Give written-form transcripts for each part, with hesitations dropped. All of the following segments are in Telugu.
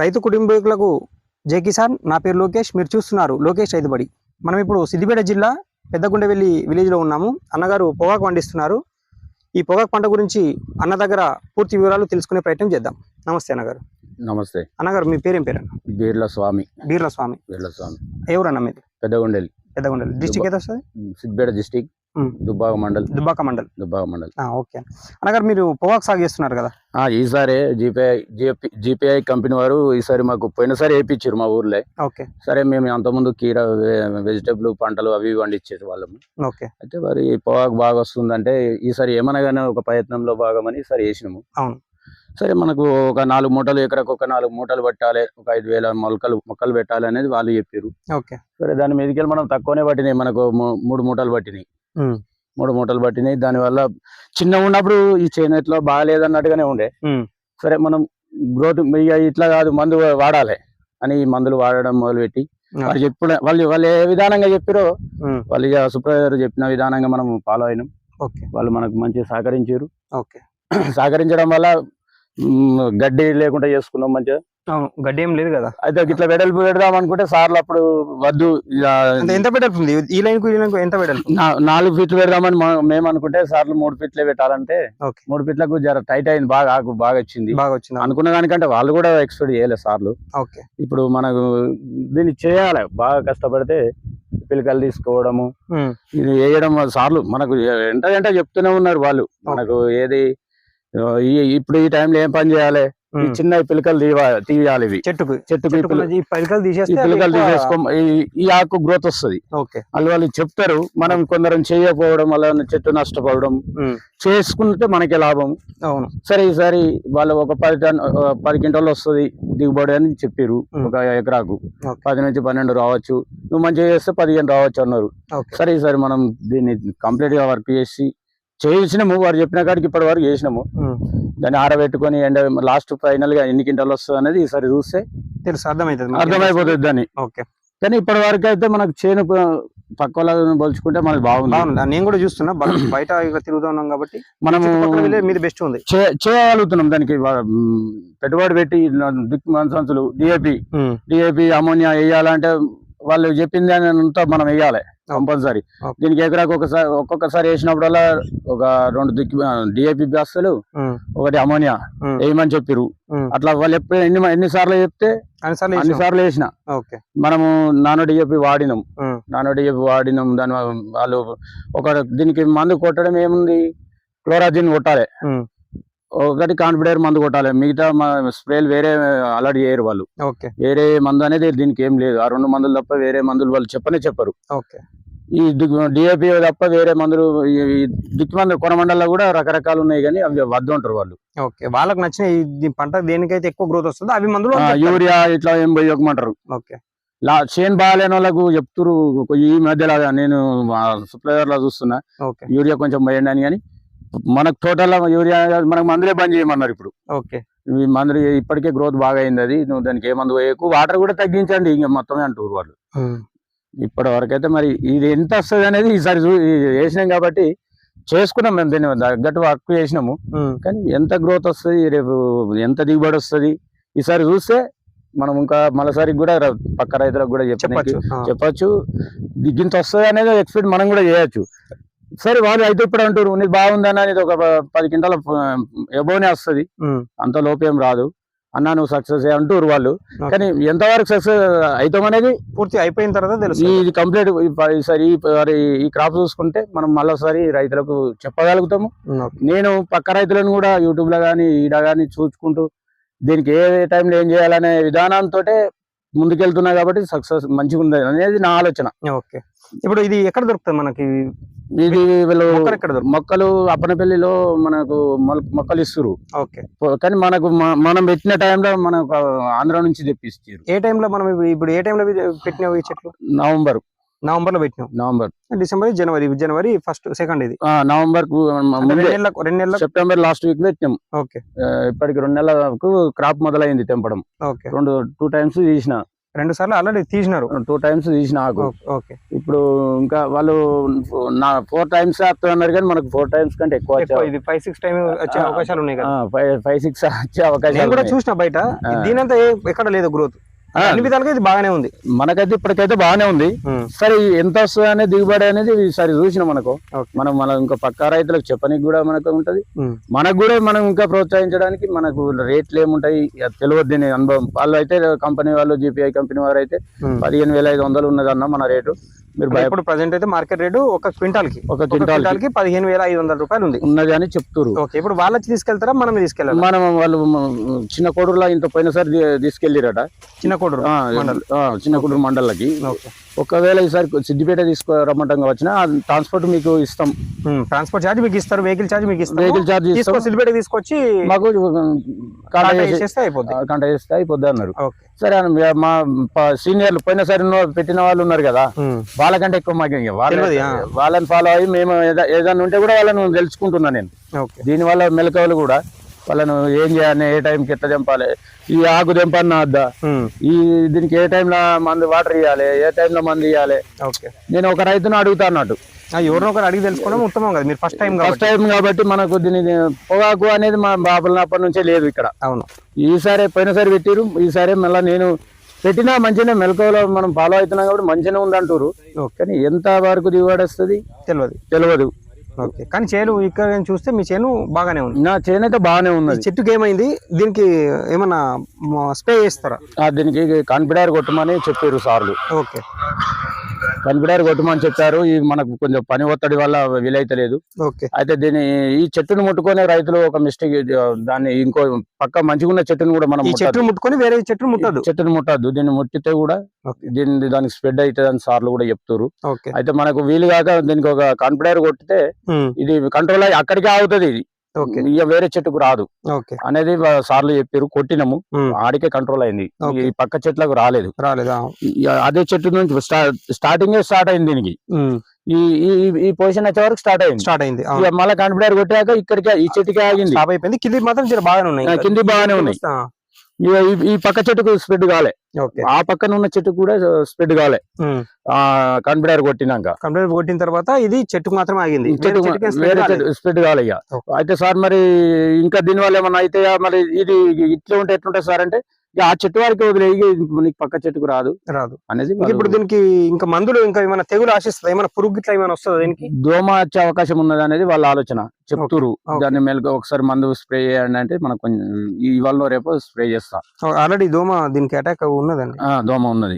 రైతు కుటుంబీకులకు జై కిసాన్. నా పేరు లోకేష్. మీరు చూస్తున్నారు లోకేష్ రైతుబడి. మనం ఇప్పుడు సిద్దిపేట జిల్లా పెద్దగుండెవెల్లి విలేజ్లో ఉన్నాము. అన్నగారు పొగాకు పండిస్తున్నారు. ఈ పొగాకు పంట గురించి అన్న దగ్గర పూర్తి వివరాలు తెలుసుకునే ప్రయత్నం చేద్దాం. నమస్తే అన్నగారు. నమస్తే అన్నగారు. మీ పేరేం పేరు అన్న? బీర్ల స్వామి. బీర్ల స్వామి. ఎవరన్నా మీది? పెద్దగుండెల్లి. పెద్దగుండెల్లి డిస్ట్రిక్ట్ ఏదో వస్తుంది? సిద్దిపేట డిస్ట్రిక్ట్, దుబ్బాక మండల్. ఓకే అన్నగారు, మీరు పొగాకు సాగు చేస్తున్నారు కదా? ఈసారి జీపీఐ కంపెనీ వారు ఈసారి మాకు పోయినసారి వేయించారు మా ఊర్లో. ఓకే. సరే మేము అంతకుముందు కీర వెజిటబుల్ పంటలు అవి పండించేది వాళ్ళము. ఓకే. అయితే మరి పొగాకు బాగా వస్తుందంటే ఈసారి ఏమనగానే ఒక ప్రయత్నంలో భాగమని ఈసారి వేసినాము. అవును. సరే మనకు ఒక 4 మూటలు, ఎకరకు ఒక 4 మూటలు పెట్టాలి, ఒక 5,000 మొక్కలు పెట్టాలి అనేది వాళ్ళు చెప్పారు. ఓకే. సరే దాని మీదకి మనం తక్కువనే పట్టినాయి. మనకు 3 మూటలు పట్టినాయి. 3 మూటలు పట్టినాయి. దానివల్ల చిన్న ఉన్నప్పుడు ఈ చేనేట్లో బాగాలేదన్నట్టుగానే ఉండే. సరే మనం గ్రోత్ ఇట్లా కాదు, మందు వాడాలి అని ఈ మందులు వాడడం మొదలుపెట్టి వాళ్ళు ఏ విధానంగా చెప్పారో వాళ్ళు సూపర్వైజర్ చెప్పిన విధానంగా మనం ఫాలో అయినాం. వాళ్ళు మనకు మంచిగా సహకరించారు. సహకరించడం వల్ల గడ్డి లేకుండా చేసుకున్నాం మంచిగా. గడ్డి ఏం లేదు కదా. అయితే ఇట్లా వెడల్పు పెడదాం అనుకుంటే సార్లు అప్పుడు వద్దు, ఎంత వెడల్పు ఉంది ఈ లైన్ కు ఈ లైన్ కు ఎంత వెడల్పు? 4 ఫీట్లు పెడదామని మేము అనుకుంటే సార్లు 3 ఫీట్లే పెట్టాలంటే 3 ఫీట్లకు జర టైట్ అయింది. ఆకు బాగా వచ్చింది అనుకున్న దానికంటే వాళ్ళు కూడా ఎక్స్పెక్ట్ చేయలేదు సార్లు. ఇప్పుడు మనకు దీన్ని చేయాలి, బాగా కష్టపడితే పిలకలు తీసుకోవడము, ఇది వేయడం. సార్లు మనకు ఎంట చెప్తూనే ఉన్నారు వాళ్ళు మనకు. ఏది ఇప్పుడు ఈ టైంలో ఏం పని చేయాలి, చిన్న పిలకలు తీయాలి, ఇవి చెట్టుకు పిలకలు తీసేసుకో ఈ ఆకు గ్రోత్ వస్తుంది. వాళ్ళు చెప్తారు. మనం కొందరు చేయకపోవడం వల్ల చెట్టు నష్టపోవడం, చేసుకుంటే మనకి లాభం. అవును. సరే ఈసారి వాళ్ళు ఒక 10 క్వింటాలు వస్తుంది దిగుబడి అని చెప్పారు. ఒక ఎకరాకు 10 నుంచి 12 రావచ్చు, నువ్వు మంచిగా చేస్తే 15 రావచ్చు అన్నారు. సరే ఈసారి మనం దీన్ని కంప్లీట్ గా వర్క్ చేసినాము. వారు చెప్పిన కాడికి ఇప్పటి వరకు చేసినాము. దాన్ని ఆరబెట్టుకొని లాస్ట్ ఫైనల్ గా ఎన్ని క్వింటాలు వస్తుంది అనేది ఈసారి చూస్తే తెలుసు, అర్థమైపోతుంది దాన్ని. కానీ ఇప్పటి వరకు అయితే మనకు చేను పక్క పోల్చుకుంటే మనకి బాగుంది. నేను కూడా చూస్తున్నా, బయట తిరుగుతున్నాం కాబట్టి మనం మీద బెస్ట్ ఉంది, చేయగలుగుతున్నాం. దానికి పెట్టుబడి పెట్టి సంచులు డిఏపి అమోనియా వేయాలంటే వాళ్ళు చెప్పింది అంతా మనం వేయాలి కంపల్సరీ. దీనికి ఎకరాకు ఒక్కొక్కసారి వేసినప్పుడల్లా ఒక 2 డిఏపి బస్తాలు, 1 అమోనియా వేయమని చెప్పారు. అట్లా వాళ్ళు ఎన్ని సార్లు చెప్తే అన్ని సార్లు వేసిన. మనము నానో డిఏపి వాడినాం. దాని వాళ్ళు దీనికి మందు కొట్టడం ఏముంది, క్లోరాజిన్ కొట్టాలి, ఒకటి కాన్ఫిడర్ మందు కొట్టాలి, మిగతా స్ప్రేలు వేరే అలర్ట్ చేయరు వాళ్ళు. వేరే మందు అనేది దీనికి ఏం లేదు. ఆ 2 మందులు తప్ప వేరే మందులు వాళ్ళు చెప్పరు. ఈ డిఏపి తప్ప వేరే మందులు దిక్కు మందులు కొనమండల్లో కూడా రకరకాలు ఉన్నాయి, కానీ అవి వద్దు అంటారు వాళ్ళు. వాళ్ళకి నచ్చిన ఈ పంట దేనికైతే ఎక్కువ గ్రోత్ వస్తుందో అవి మందులు, యూరియా ఇట్లా ఏం పోయమంటారు. చేను బాగాలేని వాళ్ళకు చెప్తురు. ఈ మధ్యలో నేను సప్లైర్ లో చూస్తున్నా, యూరియా కొంచెం పోయండి అని. కానీ మనకు టోటల్ యూరియా మనకు మందులే బంద్ చేయమన్నారు ఇప్పుడు. ఈ మందులు ఇప్పటికే గ్రోత్ బాగా అయింది, అది నువ్వు దానికి ఏ మందు వేయకు, వాటర్ కూడా తగ్గించండి ఇంకా మొత్తమే అంటారు వాళ్ళు. ఇప్పటి వరకు అయితే మరి ఇది ఎంత వస్తుంది అనేది ఈసారి వేసినాం కాబట్టి చేసుకున్నాం. మేము దీన్ని తగ్గట్టు వర్క్ చేసినాము. కానీ ఎంత గ్రోత్ వస్తుంది, రేపు ఎంత దిగుబడి వస్తుంది ఈసారి చూస్తే మనం ఇంకా మరోసారి కూడా పక్క రైతులకు కూడా చెప్పచ్చు గింత వస్తుంది అనేది ఎక్స్పెక్ట్ మనం కూడా చేయొచ్చు. సరే వాళ్ళు అయితే ఇప్పుడు అంటారు నీకు బాగుందని అనేది ఒక 10 క్వింటాల ఎబోనే వస్తుంది, అంత లోపేం రాదు అన్నా నువ్వు సక్సెస్ అంటారు వాళ్ళు. కానీ ఎంతవరకు సక్సెస్ అవుతాం అనేది పూర్తి అయిపోయిన తర్వాత తెలుసు. ఇది కంప్లీట్ ఈసారి ఈ క్రాప్ చూసుకుంటే మనం మళ్ళీసారి రైతులకు చెప్పగలుగుతాము. నేను పక్క రైతులను కూడా యూట్యూబ్ లో కానీ ఈడ కానీ చూసుకుంటూ దీనికి ఏ టైంలో ఏం చేయాలనే విధానంతో ముందుకెళ్తున్నా కాబట్టి సక్సెస్ మంచిగా ఉంది అనేది నా ఆలోచన. ఓకే, ఇప్పుడు ఇది ఎక్కడ దొరుకుతుంది మనకి? ఇది వీళ్ళు మొక్కలు అప్పనపల్లిలో మనకు మొక్కలు ఇస్తారు. ఓకే, కానీ మనకు మనం పెట్టిన టైంలో మనకు ఆంధ్ర నుంచి తెప్పిస్తారు. ఏ టైంలో మనం ఇప్పుడు ఏ టైంలో పెట్టినావు ఈ చెట్లు? నవంబర్ లో పెట్టినాం. నవంబర్, డిసెంబర్, జనవరి ఫస్ట్ సెకండ్ ఇది నవంబర్ 2 నెలలకు సెప్టెంబర్ లాస్ట్ వీక్ పెట్టినాం. ఓకే, ఇప్పటికి 2 నెలలకు క్రాప్ మొదలైంది తెంపడం. ఓకే, 2 టైమ్స్ తీసిన, 2 సార్లు ఆల్రెడీ తీసినారు, 2 టైమ్స్ తీసిన ఆకు. ఓకే, ఇప్పుడు ఇంకా వాళ్ళు 4 టైమ్స్ వస్తున్నారు కానీ మనకు 4 టైమ్స్ కంటే ఎక్కువ ఇది 5-6 టైం వచ్చే అవకాశాలు ఉన్నాయి కదా. 5-6 వచ్చే అవకాశాలు కూడా చూసిన బయట. దీనంతా ఎక్కడ లేదు గ్రోత్, అన్ని విధాలుగా ఇది బాగానే ఉంది. మనకైతే ఇప్పటికైతే బాగానే ఉంది. సరే ఎంత వస్తుంది అనేది దిగుబడి అనేది సరే చూసిన మనకు మనం ఇంకా పక్కా రైతులకు చెప్పడానికి కూడా మనకు ఉంటది. మనకు కూడా మనం ఇంకా ప్రోత్సహించడానికి మనకు రేట్లు ఏముంటాయి తెలియదు. దీని అనుభవం వాళ్ళు అయితే కంపెనీ వాళ్ళు GPI కంపెనీ వారు అయితే 15,500 ఉన్నదన్న మన రేటు. మీరు ఇప్పుడు ప్రజెంట్ అయితే మార్కెట్ రేటు ఒక క్వింటాల్ కి 15,500 రూపాయలు ఉంది ఉన్నది అని చెప్తారు. ఓకే, ఇప్పుడు వాళ్ళకి తీసుకెళ్తారా మనమే తీసుకెళ్ళాలి? మనం వాళ్ళు చిన్న కోడూరులో ఇంత పోయినసారి తీసుకెళ్ళిరట, చిన్న కోడూరు మండలకి. ఒకవేళ ఈసారి సిద్దిపేట తీసుకురమ్మంటాం వచ్చినా ట్రాన్స్పోర్ట్ మీకు ఇస్తాం, ట్రాన్స్పోర్ట్ ఛార్జ్ మీకు ఇస్తారు, వెహికల్ ఛార్జ్ మీకు ఇస్తారు. వెహికల్ ఛార్జ్ సిద్దిపేట తీసుకొచ్చి మాకు కాంటాక్ట్ చేస్తే అయిపోద్ది అన్నారు. సరే మా సీనియర్లు పోయినసారి పెట్టిన వాళ్ళు ఉన్నారు కదా, వాళ్ళకంటే ఎక్కువ మాకు వాళ్ళని ఫాలో అయ్యి మేము ఏదైనా ఉంటే కూడా వాళ్ళని తెలుసుకుంటున్నా నేను. దీని వల్ల మెలకువలు కూడా వాళ్ళను ఏం చేయాలి, ఏ టైంకి ఎట్లా తెంపాలి, ఈ ఆకు తెంపన్నా వద్దా, దీనికి ఏ టైంలో మందు వాటర్ ఇవ్వాలి, ఏ టైంలో మందు ఇవ్వాలి. నేను ఒక రైతును అడుగుతా అన్నట్టు, ఎవరినో ఒకరు అడిగి తెలుసుకోవడం ఉత్తమం కదా. మీరు ఫస్ట్ టైం కాబట్టి మనకు దీని పొగాకు అనేది మా బాబులప్పటి నుంచే లేదు ఇక్కడ. అవును, ఈసారి పోయినసారి పెట్టిరు, ఈసారి మళ్ళీ నేను పెట్టినా మంచిగానే మెలకువలో మనం ఫాలో అవుతున్నాం కాబట్టి మంచిగానే ఉందంటారు. కానీ ఎంత వరకు దిగుబడి వస్తుంది తెలియదు. ఓకే, కానీ చేను ఇక్కడ చూస్తే మీ చేను బాగానే ఉంది. నా చేను అయితే బాగానే ఉంది. చెట్టుకి ఏమైంది? దీనికి ఏమన్నా స్ప్రే చేస్తారా? దీనికి కాన్ఫిడర్ కొట్టమని చెప్పారు సార్లు. ఓకే, కాన్ఫిడర్ కొట్టమని చెప్పారు. మనకు కొంచెం పని ఒత్తిడి వల్ల వీలైతలేదు. అయితే ఈ చెట్టును ముట్టుకొని రైతులు ఒక మిస్టేక్, దాన్ని ఇంకో పక్క మంచిగా ఉన్న చెట్టును కూడా మనం చెట్టును ముట్టుకొని వేరే చెట్టును ముట్టద్దు. దీన్ని ముట్టితే కూడా దానికి స్ప్రెడ్ అవుతుంది అని సార్లు కూడా చెప్తారు. అయితే మనకు వీలు కాక దీనికి ఒక కాన్ఫిడర్ కొట్టితే ఇది కంట్రోల్ అయ్యి అక్కడికే ఆగుతుంది. ఇది ఇక వేరే చెట్టుకు రాదు అనేది సార్లు చెప్పారు. కొట్టినము, ఆడికే కంట్రోల్ అయింది, ఈ పక్క చెట్లకు రాలేదు. అదే చెట్టు నుంచి స్టార్టింగ్ స్టార్ట్ అయింది. దీనికి ఈ పొజిషన్ వచ్చే వరకు స్టార్ట్ అయింది. మళ్ళీ కాన్ఫిడర్ కొట్టాక ఇక్కడికి ఈ చెట్టుకి ఆగింది, అయిపోయింది. కింది మాత్రం బాగానే ఉన్నాయి, కింది బాగానే ఉన్నాయి. ఈ పక్క చెట్టుకు స్ప్రెడ్ కాలే, ఆ పక్కన ఉన్న చెట్టుకు కూడా స్ప్రెడ్ కాలే. కాన్ఫిడర్ కొట్టిన తర్వాత ఇది చెట్టుకు మాత్రం ఆగింది, వేరే చెట్టు స్ప్రెడ్ కాలే. అయితే సార్ మరి ఇంకా దీనివల్ల ఏమన్నా అయితే మరి ఇది ఇట్లా ఉంటే ఎట్లుంటుంది సార్ అంటే, ఆ చెట్టు వారికి వదిలేయి నీకు పక్క చెట్టుకు రాదు అనేది. ఇప్పుడు దీనికి ఇంకా మందులు ఇంకా ఏమైనా తెగులు ఆశిస్తుంది, ఏమైనా పురుగు ఇట్లా ఏమైనా వస్తుంది, దీనికి దోమ వచ్చే అవకాశం ఉన్నది అనేది వాళ్ళ ఆలోచన చెప్తురు. దాన్ని మెలకు ఒకసారి మందు స్ప్రే చేయండి అంటే మనకు కొంచెం ఇవాళ రేపు స్ప్రే చేస్తా. ఆల్రెడీ దోమ దీనికి అటాక్ ఉన్నదండి, దోమ ఉన్నది.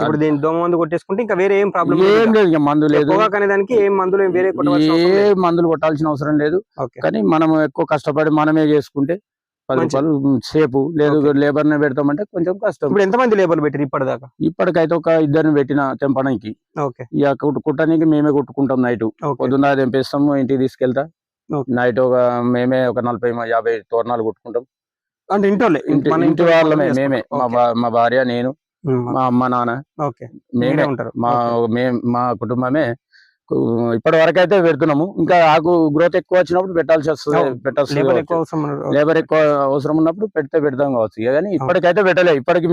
ఇప్పుడు దీని దోమ మందు కొట్టేసుకుంటే ఇంకా వేరే ఏం ప్రాబ్లం ఏం లేదు, ఇక మందు లేదు అనేదానికి. ఏం మందులు వేరే ఏ మందులు కొట్టాల్సిన అవసరం లేదు. కానీ మనం ఎక్కువ కష్టపడి మనమే చేసుకుంటే 10 రూపాయలు సేపు, లేదు లేబర్ నే పెడతామంటే కొంచెం కష్టం. ఇప్పుడు ఎంతమంది లేబర్లు పెట్టారు ఇప్పటిదాకా? ఇప్పటికైతే ఒక 2 పెట్టిన తెంపడానికి. ఇక కుట్టడానికి మేమే కుట్టుకుంటాం. నైట్ పొద్దున్న తెంపేస్తాము, ఇంటికి తీసుకెళ్తా. నైట్ మేమే ఒక 40-50 తోరణాలు కుట్టుకుంటాం. అంటే ఇంటి వాళ్ళమే, మేమే, మా భార్య, నేను, మా అమ్మ, నాన్న, మేమే ఉంటారు. మా కుటుంబమే ఇప్పటి వరకు అయితే పెడుతున్నాము. ఇంకా ఆకు గ్రోత్ ఎక్కువ వచ్చినప్పుడు పెట్టాల్సి వస్తుంది, లేబర్ ఎక్కువ అవసరం ఉన్నప్పుడు పెడతాం కావచ్చు. కానీ ఇప్పటికైతే పెట్టలే. ఇప్పటికి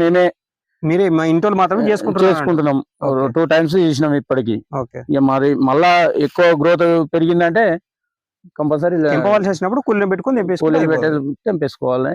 మీరే మా ఇంట్లో మాత్రమే చేసుకుంటున్నాం. 2 టైమ్స్ చేసినాం ఇప్పటికి. ఇక మరి మళ్ళా ఎక్కువ గ్రోత్ పెరిగిందంటే కంపల్సరీ వచ్చినప్పుడు కూలీని పెట్టుకుని తెంపేసుకోవాలి.